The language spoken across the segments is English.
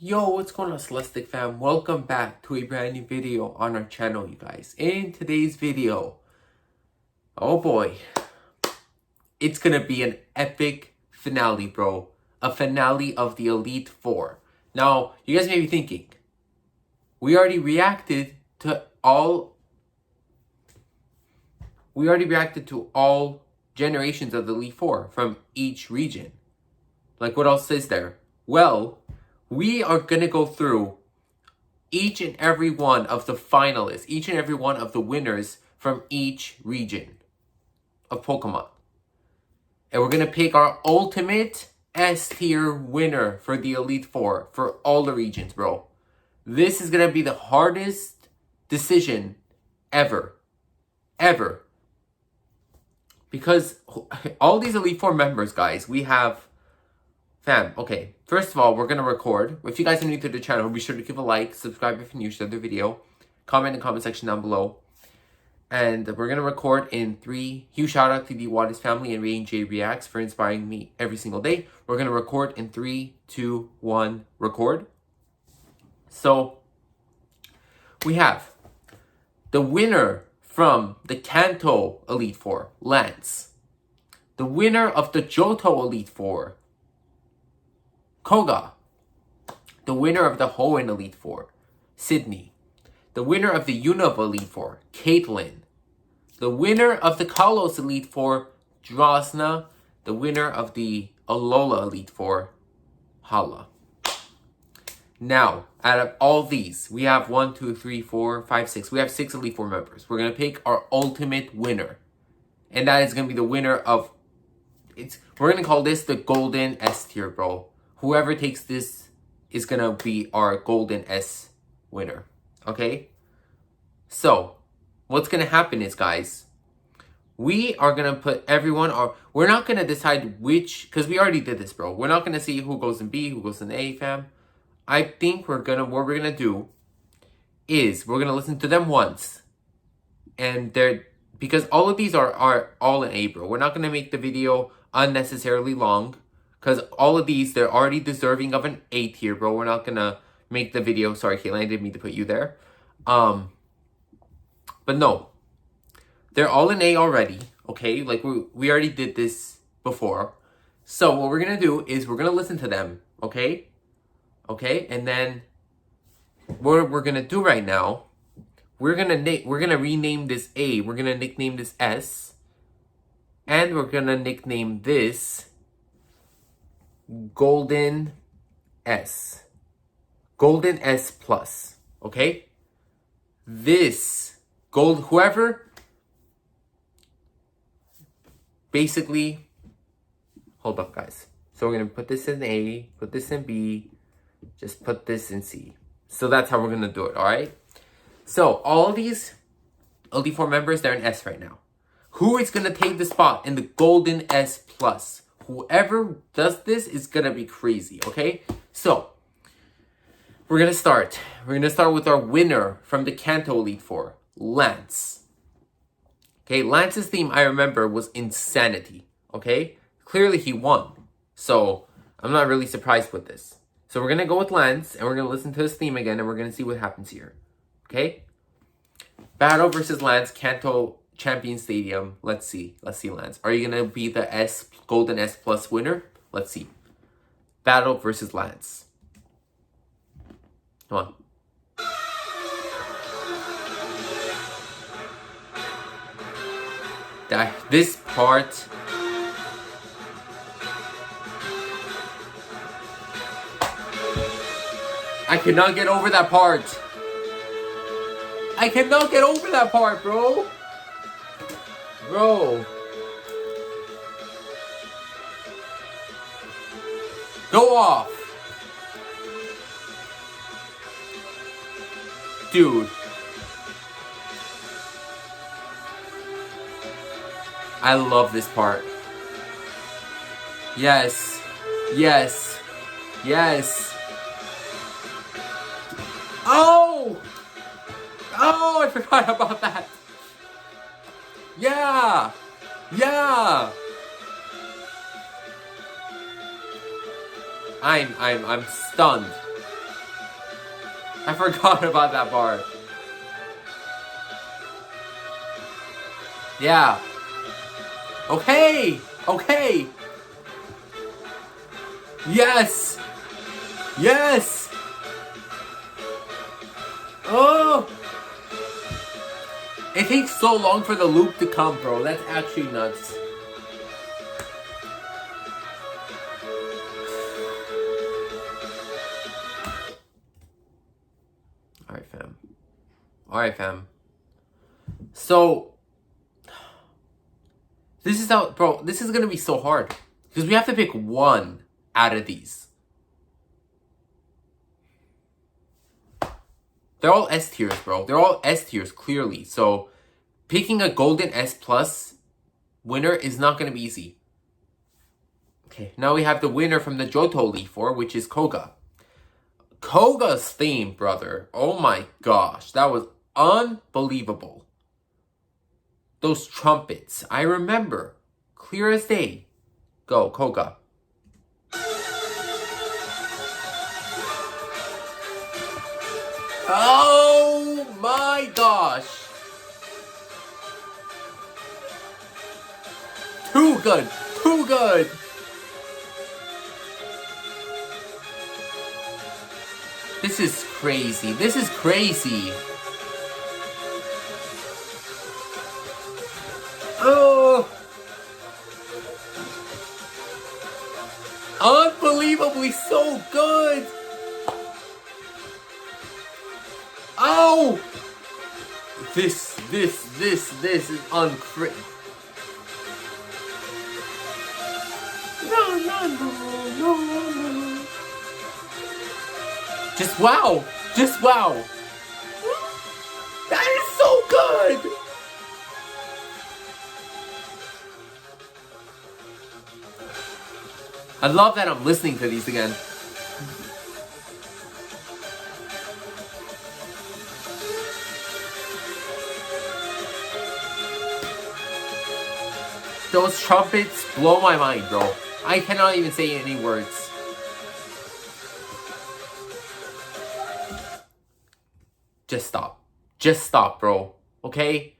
Yo, what's going on, Celestic fam? Welcome back to a brand new video on our channel, you guys. In today's video, oh boy, it's gonna be an epic finale, bro. A finale of the Elite Four. Now, you guys may be thinking, we already reacted to all generations of the Elite Four from each region. Like, what else is there? Well, we are going to go through each and every one of the finalists, each and every one of the winners from each region of Pokemon. And we're going to pick our ultimate S-tier winner for the Elite Four for all the regions, bro. This is going to be the hardest decision ever. Ever. Because all these Elite Four members, guys, we have... Fam, okay, first of all, we're going to record. If you guys are new to the channel, be sure to give a like, subscribe if you're new, share the video, comment in the comment section down below. And we're going to record in 3. Huge shout out to the Wattis family and Ray and J Reacts for inspiring me every single day. We're going to record in 3, 2, 1, record. So, we have the winner from the Kanto Elite Four, Lance. The winner of the Johto Elite Four, Koga. The winner of the Hoenn Elite Four, Sydney. The winner of the Unova Elite Four, Caitlin. The winner of the Kalos Elite Four, Drosna. The winner of the Alola Elite Four, Hala. Now, out of all these, we have 1, 2, 3, 4, 5, 6. We have 6 Elite Four members. We're going to pick our ultimate winner. And that is going to be the winner of... We're going to call this the Golden S tier, bro. Whoever takes this is going to be our Golden S winner. Okay? So, what's going to happen is, guys, we are going to put everyone... We're not going to decide which... Because we already did this, bro. We're not going to see who goes in B, who goes in A, fam. I think what we're going to do is we're going to listen to them once. And because all of these are all in A, bro. We're not going to make the video unnecessarily long. Because all of these, they're already deserving of an A tier, bro. We're not going to make the video... Sorry, Kayla, I didn't mean to put you there. But no. They're all in A already, okay? Like, we already did this before. So, what we're going to do is we're going to listen to them, okay? Okay? And then, what we're going to do right now, we're going to rename this A. We're going to nickname this S. And we're going to nickname this... Golden S. Golden S plus. Okay? This whoever basically, hold up, guys. So we're going to put this in A, put this in B, just put this in C. So that's how we're going to do it, alright? So all these Elite Four members, they're in S right now. Who is going to take the spot in the Golden S plus? Whoever does this is going to be crazy, okay? So, we're going to start. We're going to start with our winner from the Kanto Elite Four, Lance. Okay, Lance's theme, I remember, was insanity, okay? Clearly, he won. So, I'm not really surprised with this. So, we're going to go with Lance, and we're going to listen to his theme again, and we're going to see what happens here, okay? Battle versus Lance, Kanto Champion Stadium. Let's see, Lance. Are you gonna be the Golden S plus winner? Let's see. Battle versus Lance. Come on. This part. I cannot get over that part. I cannot get over that part, bro. Bro. Go off. Dude. I love this part. Yes. Yes. Yes. Oh! Oh, I forgot about that. Yeah! Yeah! I'm stunned. I forgot about that bar. Yeah. Okay. Okay. Yes. Yes. Oh. It takes so long for the loop to come, bro. That's actually nuts. Alright, fam. Alright, fam. So, this is how, bro, this is gonna be so hard. Because we have to pick one out of these. They're all S tiers, bro. They're all S tiers, clearly. So, picking a golden S plus winner is not gonna be easy. Okay, now we have the winner from the Johto Elite Four, which is Koga. Koga's theme, brother. Oh my gosh, that was unbelievable. Those trumpets, I remember. Clear as day. Go, Koga. Oh my gosh. Too good. Too good. This is crazy. This is crazy. Oh. Unbelievably so good. Oh. This is uncra- No. Just wow. Just wow. That is so good. I love that I'm listening to these again. Those trumpets blow my mind, bro. I cannot even say any words. Just stop. Just stop, bro. Okay?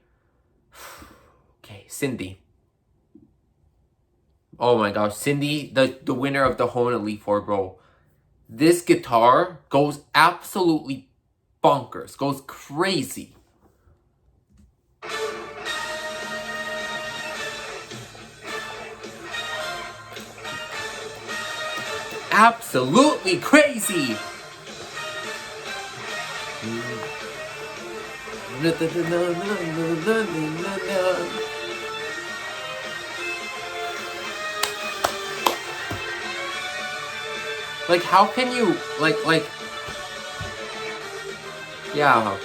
Okay, Cindy. Oh my gosh, Cindy, the winner of the Hone Elite Four, bro. This guitar goes absolutely bonkers. Goes crazy. Absolutely crazy. Like, how can you, like, yeah.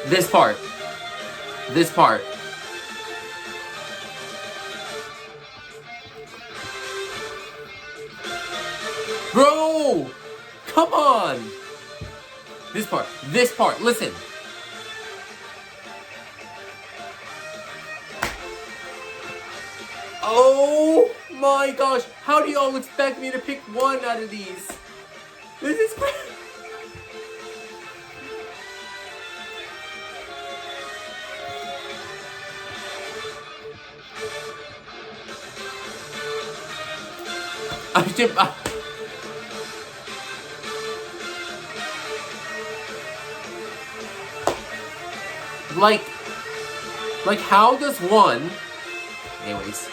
This part. Bro! Come on! This part, listen. Oh my gosh, how do y'all expect me to pick one out of these? This is crazy. Like how does one... Anyways.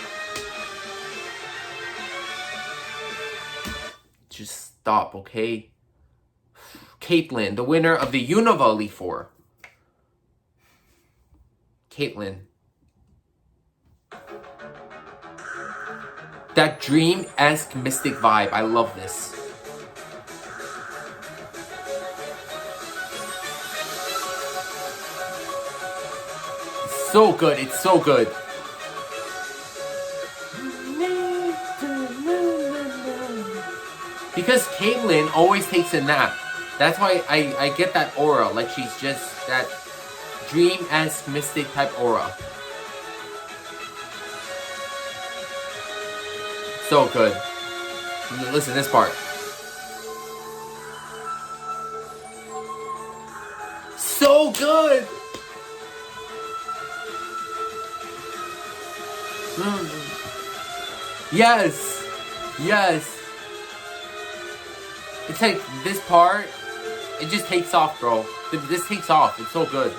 Just stop, okay? Caitlyn, the winner of the Unova Elite Four. Caitlyn. That dream-esque mystic vibe. I love this. It's so good. It's so good. Because Caitlyn always takes a nap. That's why I get that aura. Like she's just that dream-esque mystic type aura. So good. Listen to this part. good! Yes! Yes! It's like this part, it just takes off, bro. This takes off. It's so good.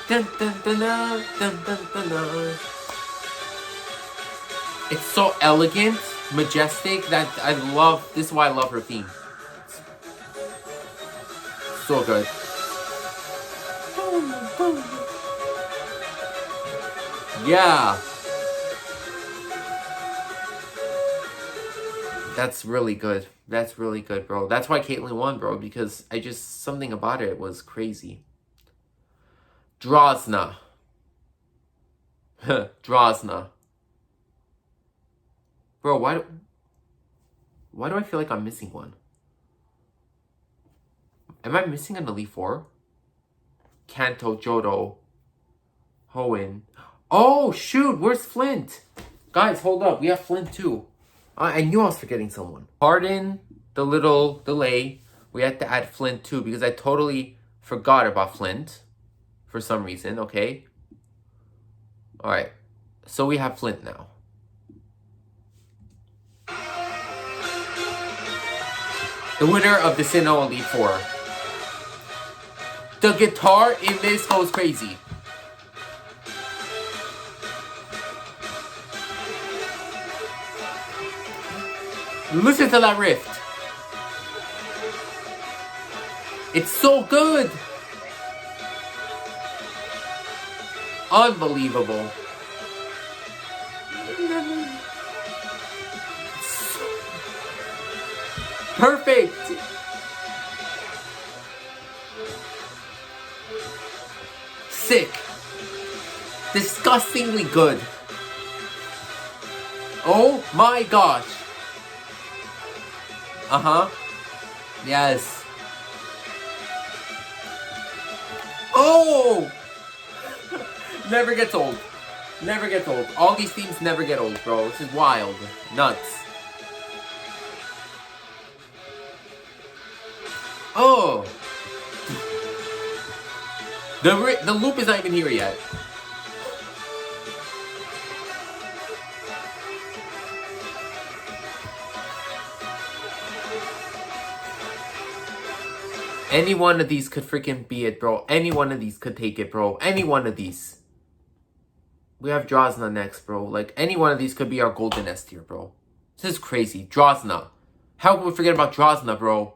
Dun, dun, dun, dun, dun, dun, dun, dun. It's so elegant, majestic, that I love. This is why I love her theme. So good. Yeah. That's really good. That's really good, bro. That's why Caitlyn won, bro, because something about it was crazy. Drosna. Drosna. Bro, why do I feel like I'm missing one? Am I missing an Elite Four? Kanto, Johto, Hoenn. Oh, shoot, where's Flint? Guys, hold up, we have Flint too. I knew I was forgetting someone. Pardon the little delay. We had to add Flint too because I totally forgot about Flint for some reason, okay? Alright, so we have Flint now. The winner of the Sinnoh Elite Four. The guitar in this goes crazy. Listen to that riff. It's so good. Unbelievable. Perfect. Sick. Disgustingly good. Oh my gosh. Uh-huh. Yes. Oh! Never gets old. Never gets old. All these themes never get old, bro. This is wild. Nuts. Oh! The loop is not even here yet. Any one of these could freaking be it, bro. Any one of these could take it, bro. Any one of these. We have Drosna next, bro. Like, any one of these could be our golden S tier, bro. This is crazy. Drosna. How could we forget about Drosna, bro?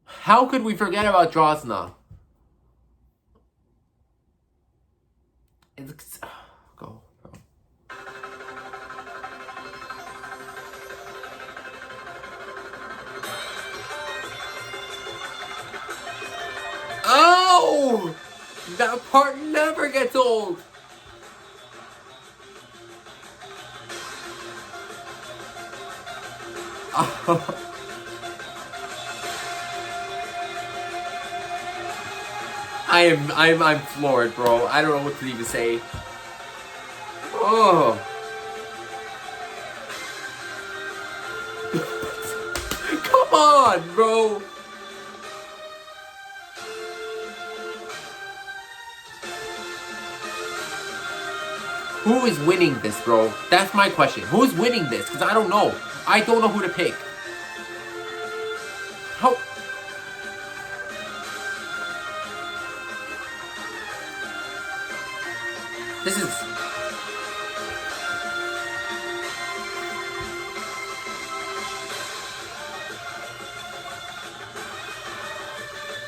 How could we forget about Drosna? It's... Go, bro. Oh! That part never gets old! I'm floored, bro. I don't know what to even say. Oh. Come on, bro. Who is winning this, bro? That's my question. Who's winning this? Because I don't know. I don't know who to pick. How? This is...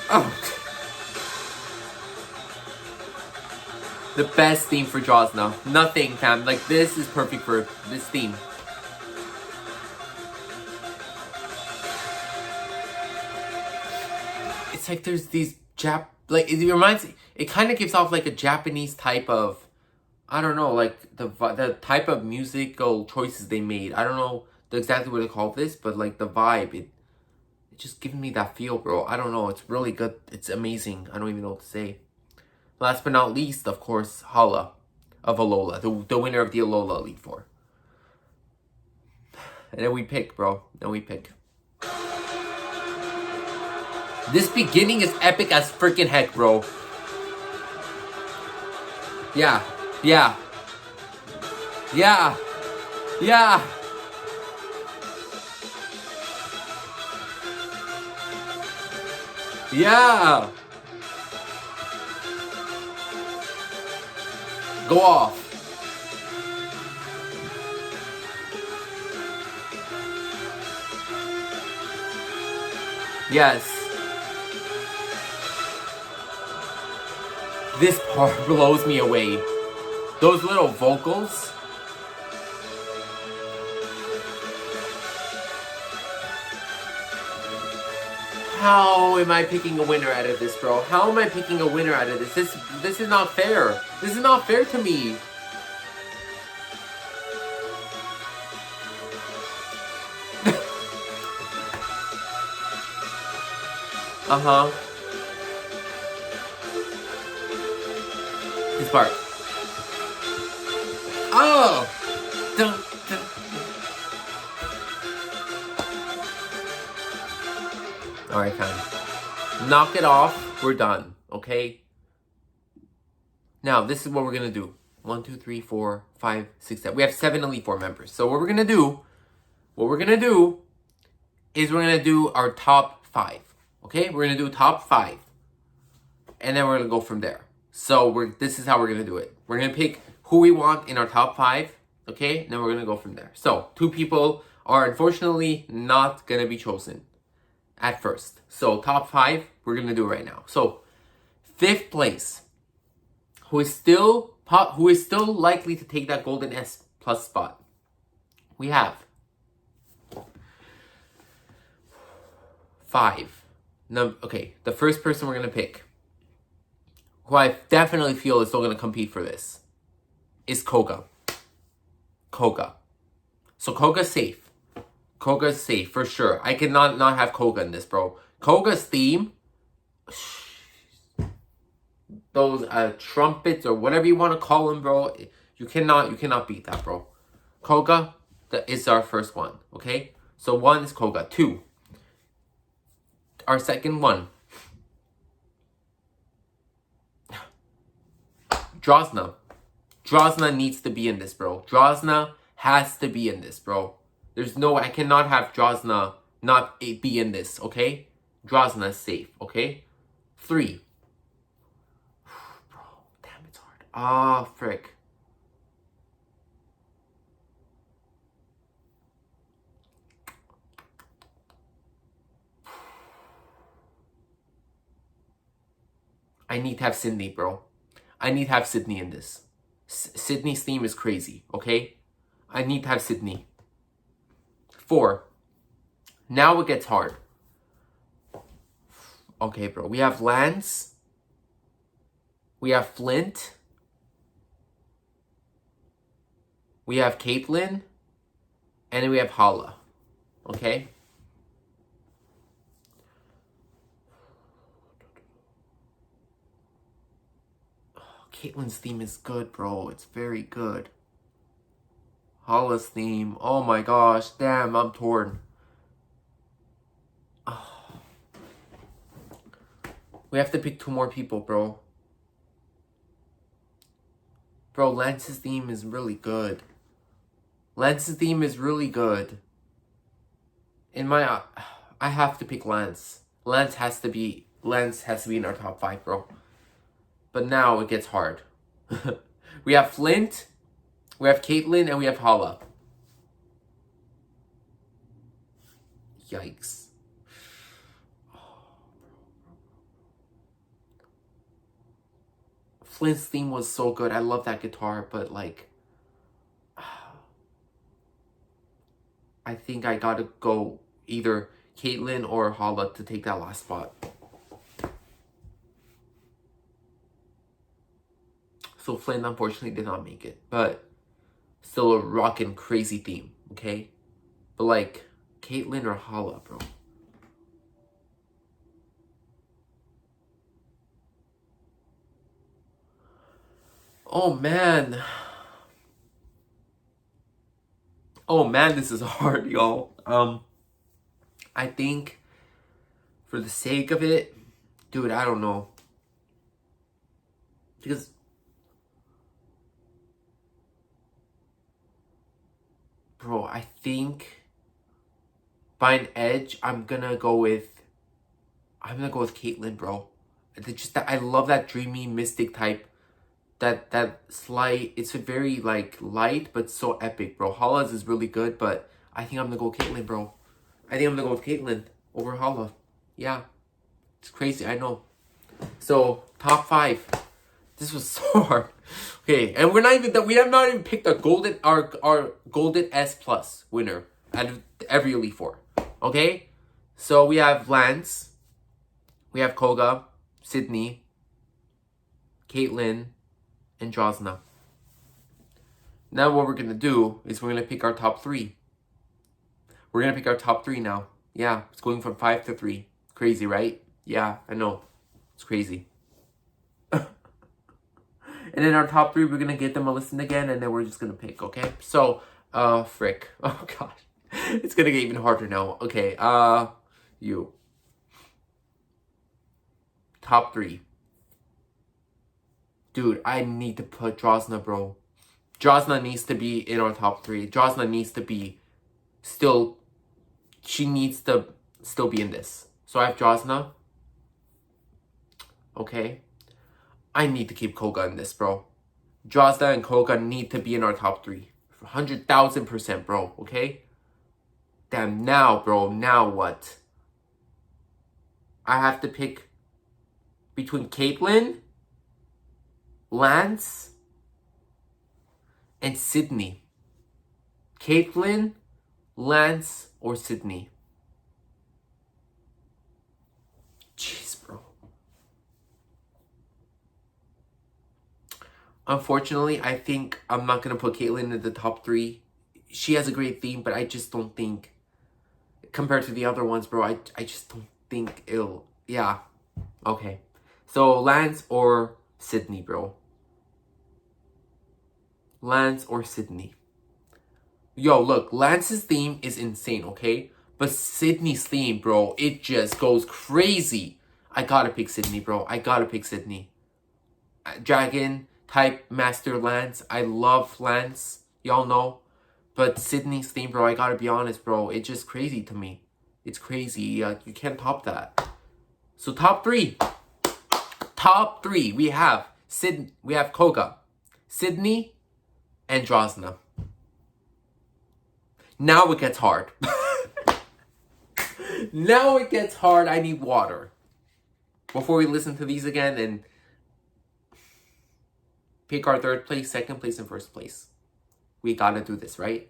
Oh. The best theme for Drosna. Nothing, fam. Like, this is perfect for this theme. It's like there's these like, it reminds... It kind of gives off like a Japanese type of... I don't know, like, the type of musical choices they made. I don't know exactly what to call this, but, like, the vibe, it just gives me that feel, bro. I don't know, it's really good. It's amazing. I don't even know what to say. Last but not least, of course, Hala of Alola, the winner of the Alola Elite Four. And then we pick, bro. Then we pick. This beginning is epic as freaking heck, bro. Yeah. Yeah. Yeah. Yeah. Yeah. Go off. Yes. This part blows me away. Those little vocals. How am I picking a winner out of this, bro? How am I picking a winner out of this? This is not fair. This is not fair to me. Uh-huh. This part. Oh! Dun, dun. Alright, fine. Knock it off. We're done. Okay? Now, this is what we're gonna do. 1, 2, 3, 4, 5, 6, 7. We have 7 Elite Four members. So what we're gonna do is we're gonna do our top 5. Okay? We're gonna do top 5. And then we're gonna go from there. So this is how we're gonna do it. We're gonna pick who we want in our top 5. Okay? And then we're gonna go from there. So 2 people are unfortunately not gonna be chosen at first. So top 5, we're gonna do it right now. So 5th place, who is still likely to take that golden S plus spot. We have 5. Okay, the first person we're gonna pick, who I definitely feel is still gonna compete for this, is Koga. Koga. So Koga's safe. Koga's safe for sure. I cannot not have Koga in this, bro. Koga's theme, those trumpets or whatever you want to call them, bro. You cannot beat that, bro. Koga, that is our first one. Okay, so 1 is Koga. 2, our second one, Drosna. Drosna needs to be in this, bro. Drosna has to be in this, bro. There's no, I cannot have Drosna not be in this, okay? Drosna is safe, okay? 3. Bro, damn, it's hard. Ah, frick. I need to have Sydney, bro. I need to have Sydney in this. Sydney's theme is crazy, okay? I need to have Sydney. 4. Now it gets hard. Okay, bro. We have Lance. We have Flint. We have Caitlyn. And then we have Hala. Okay? Caitlyn's theme is good, bro. It's very good. Hala's theme. Oh my gosh. Damn, I'm torn. Oh. We have to pick 2 more people, bro. Bro, Lance's theme is really good. Lance's theme is really good. I have to pick Lance. Lance has to be in our top 5, bro. But now it gets hard. We have Flint, we have Caitlyn, and we have Hala. Yikes. Flint's theme was so good. I love that guitar, but like, I think I gotta go either Caitlyn or Hala to take that last spot. So Flint unfortunately did not make it, but still a rockin' crazy theme, okay? But like, Caitlyn or Hala, bro. Oh man. Oh man, this is hard, y'all. I think For the sake of it, dude, I don't know. Because bro, I think by an edge, I'm gonna go with Caitlyn, bro. I love that dreamy mystic type. That slight, it's a very like light but so epic, bro. Hala's is really good, but I think I'm gonna go with Caitlyn, bro. I think I'm gonna go with Caitlyn over Hala. Yeah. It's crazy, I know. So, top 5. This was so hard. Okay, and we have not even picked our golden S plus winner out of every Elite Four. Okay? So we have Lance, we have Koga, Sydney, Caitlyn, and Drosna. Now what we're gonna do is we're gonna pick our top 3. We're gonna pick our top 3 now. Yeah, it's going from 5 to 3. Crazy, right? Yeah, I know. It's crazy. And in our top 3, we're gonna give them a listen again, and then we're just gonna pick, okay? So, frick. Oh gosh. It's gonna get even harder now. Okay, you. Top 3. Dude, I need to put Drosna, bro. Drosna needs to be in our top 3. Drosna needs to be she needs to still be in this. So I have Drosna. Okay. I need to keep Koga in this, bro. Drosna and Koga need to be in our top 3. 100,000%, bro. Okay? Damn, now, bro. Now what? I have to pick between Caitlyn, Lance, and Sydney. Caitlyn, Lance, or Sydney. Jeez, bro. Unfortunately, I think I'm not going to put Caitlyn in the top 3. She has a great theme, but I just don't think, compared to the other ones, bro, I just don't think it'll, yeah. Okay. So, Lance or Sydney, bro. Lance or Sydney. Yo, look, Lance's theme is insane, okay? But Sydney's theme, bro, it just goes crazy. I gotta pick Sydney, bro. I gotta pick Sydney. Dragon type Master Lance. I love Lance. Y'all know. But Sydney's theme, bro, I gotta be honest, bro. It's just crazy to me. It's crazy. You can't top that. So top 3. Top 3. We have Koga, Sydney, and Drosna. Now it gets hard. Now it gets hard. I need water. Before we listen to these again and pick our 3rd place, 2nd place, and 1st place. We gotta do this, right?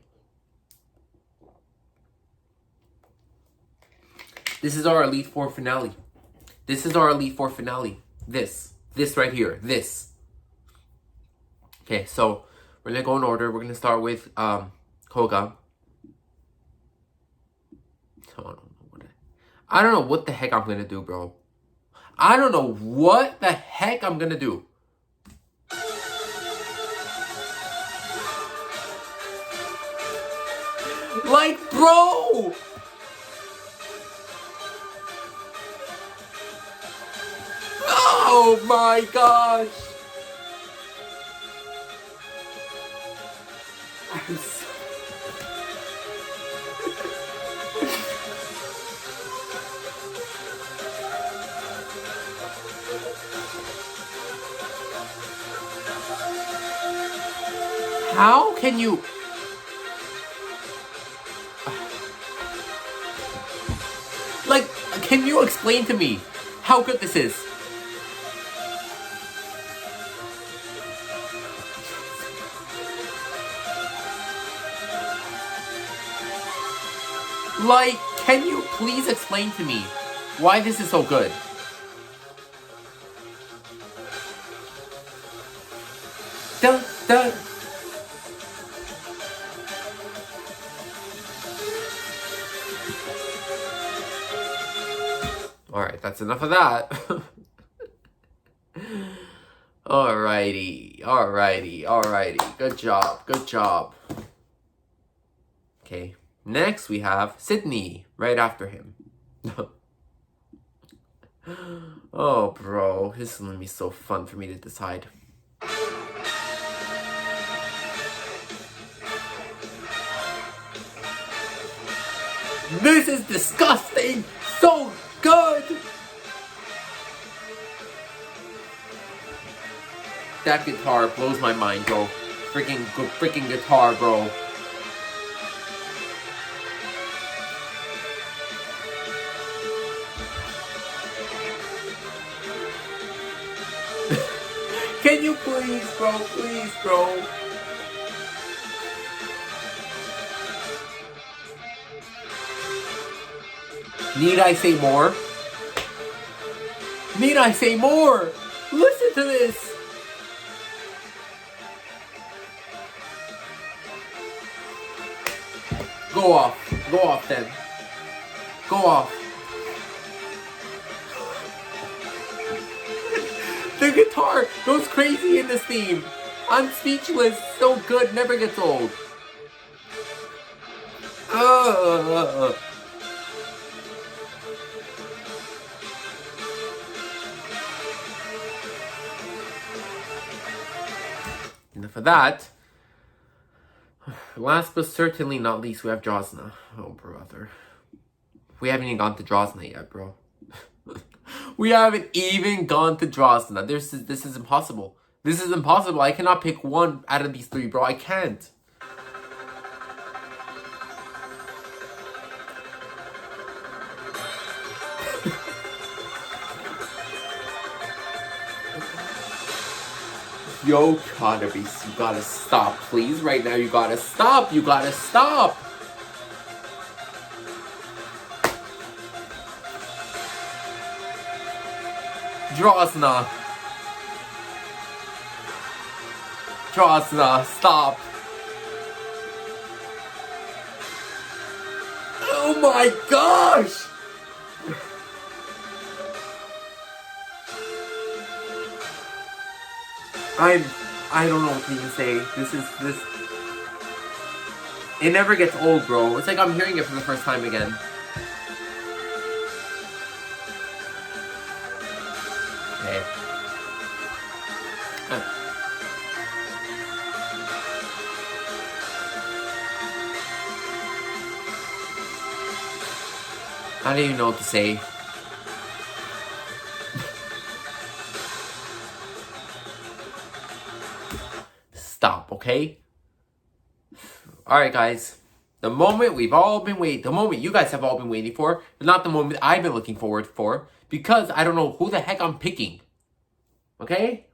This is our Elite Four finale. This is our Elite Four finale. This right here. This. Okay, so we're gonna go in order. We're gonna start with Koga. I don't know what the heck I'm gonna do, bro. I don't know what the heck I'm gonna do. Like, bro! Oh my gosh! I'm so... How can you... Like, can you explain to me how good this is? Like, can you please explain to me why this is so good? Dun, dun. Alright, that's enough of that. Alrighty. Good job. Okay, next we have Sydney, right after him. Oh, bro. This is gonna be so fun for me to decide. This is disgusting! So good! That guitar blows my mind, bro. Freaking guitar, bro. Can you please, bro? Please, bro. Need I say more? Need I say more? Listen to this. Go off. Go off then. Go off. The guitar goes crazy in this theme. I'm speechless. So good. Never gets old. Enough of that. Last but certainly not least, we have Drosna. Oh, brother. We haven't even gone to Drosna yet, bro. We haven't even gone to Drosna. This is impossible. This is impossible. I cannot pick one out of these three, bro. I can't. Yo, you gotta stop, please. Right now, you gotta stop. You gotta stop. Drosna. Drosna, stop. Oh my gosh! I don't know what to even say. This. It never gets old, bro. It's like I'm hearing it for the first time again. Okay. I don't even know what to say. Stop, okay? Alright, guys. The moment we've all been waiting, the moment you guys have all been waiting for, but not the moment I've been looking forward for, because I don't know who the heck I'm picking. Okay?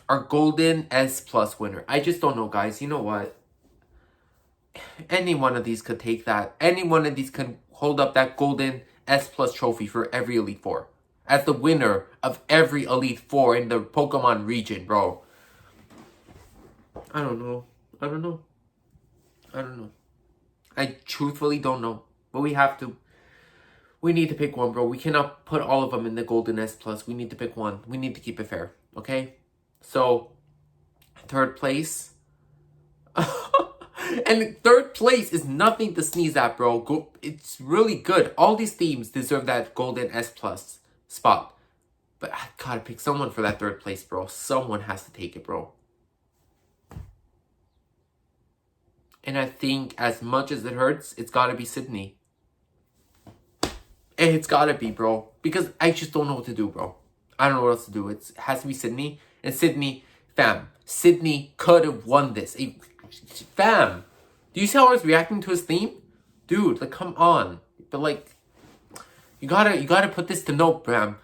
Our Golden S Plus winner. I just don't know, guys. You know what? Any one of these could take that. Any one of these can hold up that Golden S Plus trophy for every Elite Four. As the winner of every Elite Four in the Pokemon region, bro. I don't know. I don't know. I don't know. I truthfully don't know. But we have to. We need to pick one, bro. We cannot put all of them in the Golden S Plus. We need to pick one. We need to keep it fair. Okay? So, third place. And third place is nothing to sneeze at, bro. It's really good. All these themes deserve that Golden S Plus spot. But I gotta pick someone for that third place, bro. Someone has to take it, bro. And I think as much as it hurts, it's gotta be Sydney. It's gotta be, bro. Because I just don't know what to do, bro. I don't know what else to do. It has to be Sydney. And Sydney, fam. Sydney could have won this. Fam. Do you see how I was reacting to his theme? Dude, like, come on. But, like, you gotta put this to note, fam.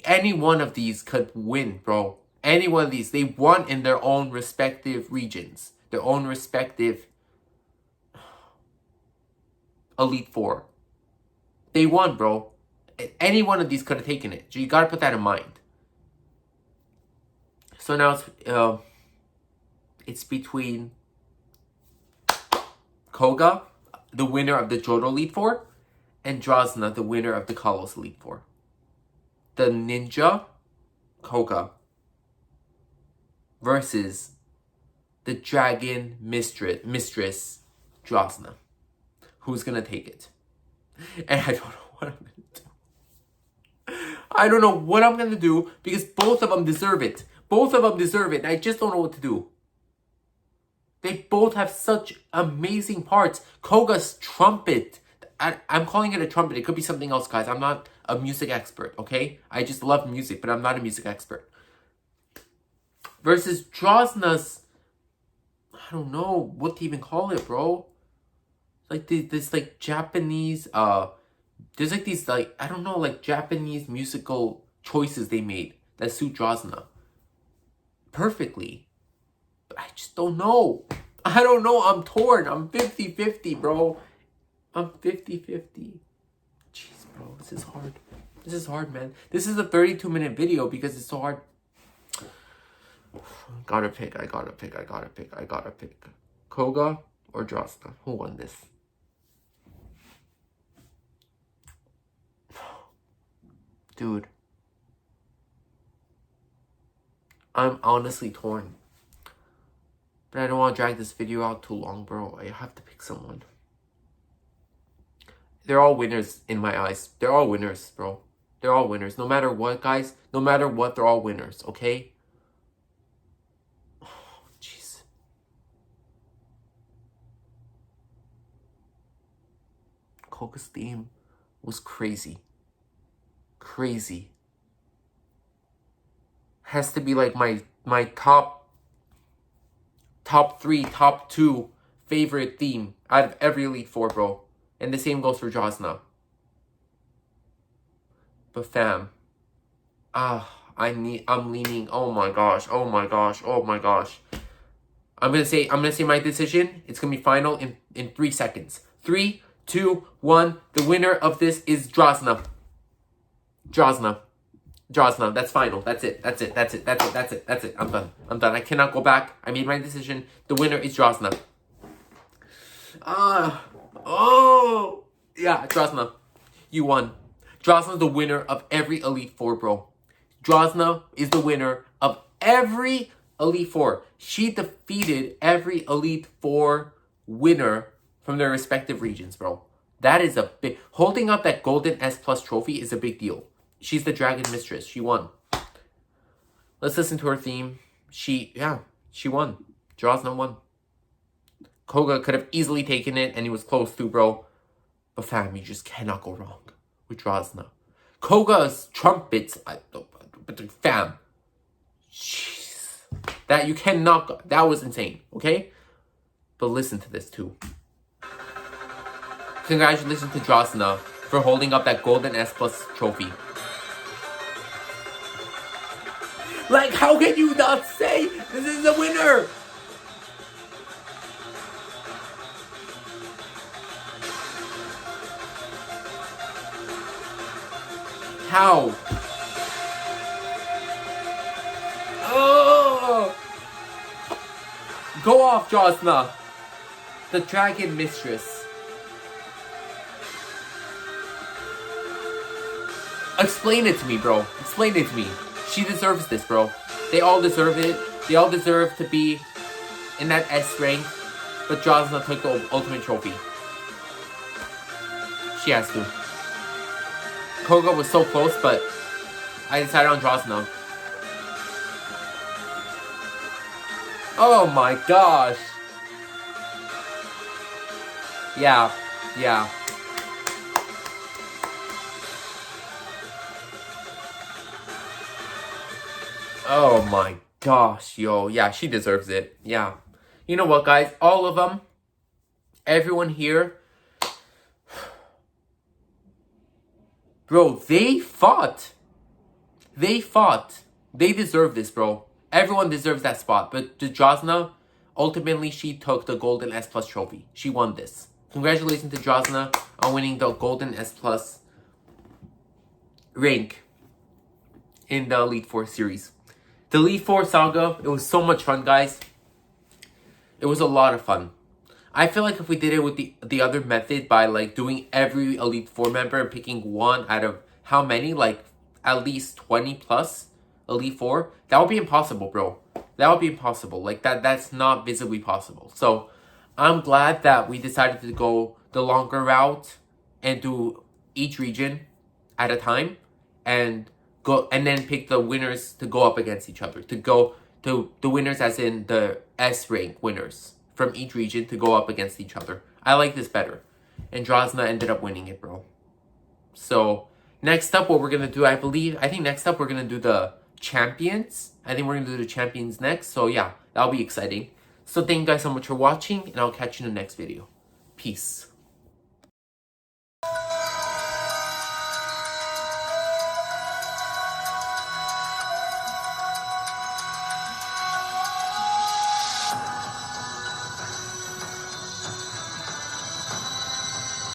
Any one of these could win, bro. Any one of these. They won in their own respective regions. Their own respective Elite Four. They won, bro. Any one of these could have taken it. So you gotta put that in mind. So now it's between Koga, the winner of the Johto Elite Four, and Drosna, the winner of the Kalos Elite Four. The Ninja, Koga, versus the Dragon Mistress, Drosna. Who's gonna take it? And I don't know what I'm gonna do. I don't know what I'm gonna do because both of them deserve it. Both of them deserve it. I just don't know what to do. They both have such amazing parts. Koga's trumpet. I'm calling it a trumpet. It could be something else, guys. I'm not a music expert, okay? I just love music, but I'm not a music expert. Versus Drosna's, I don't know what to even call it, bro. Like this like Japanese, there's like these like, I don't know, like Japanese musical choices they made that suit Drosna perfectly. But I just don't know. I don't know. I'm torn. I'm 50-50, bro. I'm 50-50. Jeez, bro. This is hard. This is hard, man. This is a 32-minute video because it's so hard. Gotta pick. I gotta pick. Koga or Drosna? Who won this? Dude. I'm honestly torn. But I don't want to drag this video out too long, bro. I have to pick someone. They're all winners in my eyes. They're all winners, bro. They're all winners. No matter what, guys. No matter what, they're all winners, okay? Oh, jeez. Koga's theme was crazy. Crazy. Has to be like my top 3, top 2 favorite theme out of every Elite Four, bro. And the same goes for Drosna. But fam, I'm leaning. Oh my gosh. I'm gonna say my decision. It's gonna be final in 3 seconds. 3, 2, 1. The winner of this is Drosna. Drosna. That's final. That's it. I'm done. I cannot go back. I made my decision. The winner is Drosna. Yeah, Drosna. You won. Drosna's the winner of every Elite Four, bro. Drosna is the winner of every Elite Four. She defeated every Elite Four winner from their respective regions, bro. That is a big... Holding up that golden S+ trophy is a big deal. She's the Dragon Mistress. She won. Let's listen to her theme. She won. Drosna won. Koga could have easily taken it, and he was close to, bro. But fam, you just cannot go wrong with Drosna. Koga's trumpets, fam. Jeez. That you cannot go. That was insane, okay? But listen to this too. Congratulations to Drosna for holding up that golden S+ trophy. Like, how can you not say this is the winner? How? Oh! Go off, Drosna. The Dragon Mistress. Explain it to me, bro. Explain it to me. She deserves this, bro. They all deserve it. They all deserve to be in that S rank. But Drosna took the ultimate trophy. She has to. Koga was so close, but I decided on Drosna. Oh my gosh. Yeah. Oh my gosh, yo. Yeah, she deserves it. Yeah. You know what, guys? All of them, everyone here, bro, they fought. They deserve this, bro. Everyone deserves that spot. But to Drosna, ultimately, she took the golden S+ trophy. She won this. Congratulations to Drosna on winning the golden S+ rank in the Elite Four series. The Elite Four Saga, it was so much fun, guys. It was a lot of fun. I feel like if we did it with the other method by like doing every Elite Four member and picking one out of how many, like at least 20 plus Elite Four, that would be impossible, bro. That would be impossible. Like that's not visibly possible. So I'm glad that we decided to go the longer route and do each region at a time and then pick the winners to go up against each other. To go to the winners as in the S rank winners from each region to go up against each other. I like this better. And Drosna ended up winning it, bro. So next up, what we're gonna do, I think next up we're gonna do the champions. I think we're gonna do the champions next. So yeah, that'll be exciting. So thank you guys so much for watching, and I'll catch you in the next video. Peace.